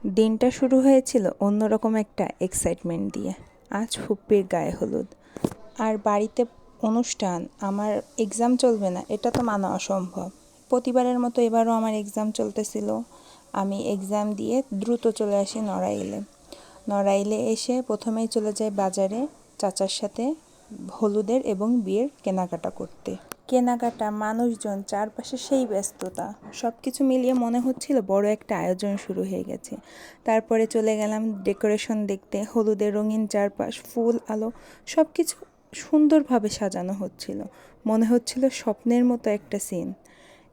দিনটা শুরু হয়েছিল অন্যরকম একটা এক্সাইটমেন্ট দিয়ে। আজ ফুপ্পির গায়ে হলুদ, আর বাড়িতে অনুষ্ঠান। আমার এক্সাম চলবে না এটা তো মানা অসম্ভব। প্রতিবারের মতো এবারও আমার এক্সাম চলতেছিল। আমি এক্সাম দিয়ে দ্রুত চলে আসি নড়াইলে। নড়াইলে এসে প্রথমেই চলে যাই বাজারে চাচার সাথে হলুদের এবং বিয়ের কেনাকাটা করতে। কেনাকাটা, মানুষজন, চারপাশে সেই ব্যস্ততা, সব কিছু মিলিয়ে মনে হচ্ছিল বড় একটা আয়োজন শুরু হয়ে গেছে। তারপরে চলে গেলাম ডেকোরেশন দেখতে। হলুদের রঙিন চারপাশ, ফুল, আলো, সব কিছু সুন্দরভাবে সাজানো হচ্ছিল। মনে হচ্ছিল স্বপ্নের মতো একটা সিন।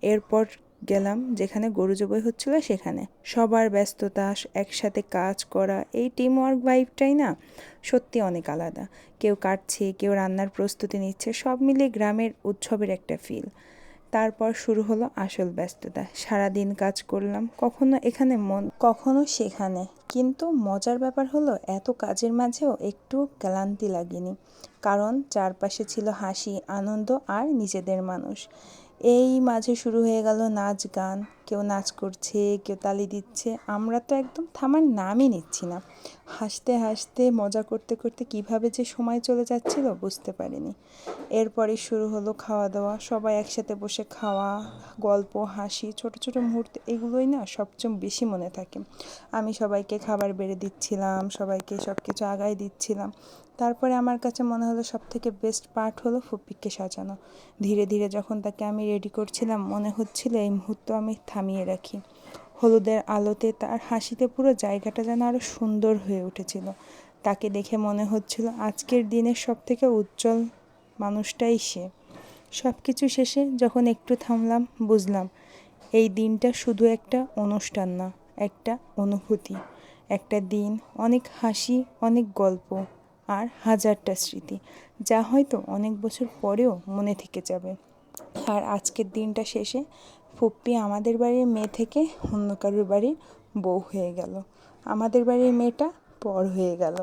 এরপর গেলাম যেখানে গরু জবাই হচ্ছিল সেখানে। সবার ব্যস্ততা, একসাথে কাজ করা, এই টিম ওয়ার্ক ভাইবটাই না সত্যি অনেক আলাদা। কেউ কাটছে, কেউ রান্নার প্রস্তুতি নিচ্ছে, সব মিলিয়ে গ্রামের উৎসবের একটা ফিল। তারপর শুরু হলো আসল ব্যস্ততা। সারাদিন কাজ করলাম, কখনো এখানে মন, কখনো সেখানে। কিন্তু মজার ব্যাপার হলো এত কাজের মাঝেও একটু ক্লান্তি লাগেনি, কারণ চারপাশে ছিল হাসি, আনন্দ আর নিজেদের মানুষ। এই মাঝে শুরু হয়ে গেল নাচ গান। কেউ নাচ করছে, কেউ তালি দিচ্ছে। আমরা তো একদম থামার নামই নিচ্ছি না। হাসতে হাসতে মজা করতে করতে কিভাবে যে সময় চলে যাচ্ছিল বুঝতে পারিনি। এরপরে শুরু হলো খাওয়া দাওয়া। সবাই একসাথে বসে খাওয়া, গল্প, হাসি, ছোট ছোট মুহূর্ত, এগুলোই না সবচেয়ে বেশি মনে থাকে। আমি সবাইকে খাবার বেড়ে দিচ্ছিলাম, সবাইকে সব কিছু আগায় দিচ্ছিলাম। তারপরে আমার কাছে মনে হলো সবথেকে বেস্ট পার্ট হলো ফুপ্পিকে সাজানো। ধীরে ধীরে যখন তাকে আমি রেডি করছিলাম, মনে হচ্ছিল এই মুহূর্ত আমি থামিয়ে রাখি। হলুদের আলোতে, তার হাসিতে পুরো জায়গাটা যেন আরও সুন্দর হয়ে উঠেছিল। তাকে দেখে মনে হচ্ছিল আজকের দিনের সবথেকে উজ্জ্বল মানুষটাই সে। সব কিছু শেষে যখন একটু থামলাম, বুঝলাম এই দিনটা শুধু একটা অনুষ্ঠান না, একটা অনুভূতি। একটা দিন, অনেক হাসি, অনেক গল্প, আর হাজারটা স্মৃতি, যা হয়তো অনেক বছর পরেও মনে থেকে যাবে। আর আজকের দিনটা শেষে ফুপ্পি আমাদের বাড়ির মেয়ে থেকে অন্য কারোর বাড়ির বউ হয়ে গেল। আমাদের বাড়ির মেয়েটা পর হয়ে গেল।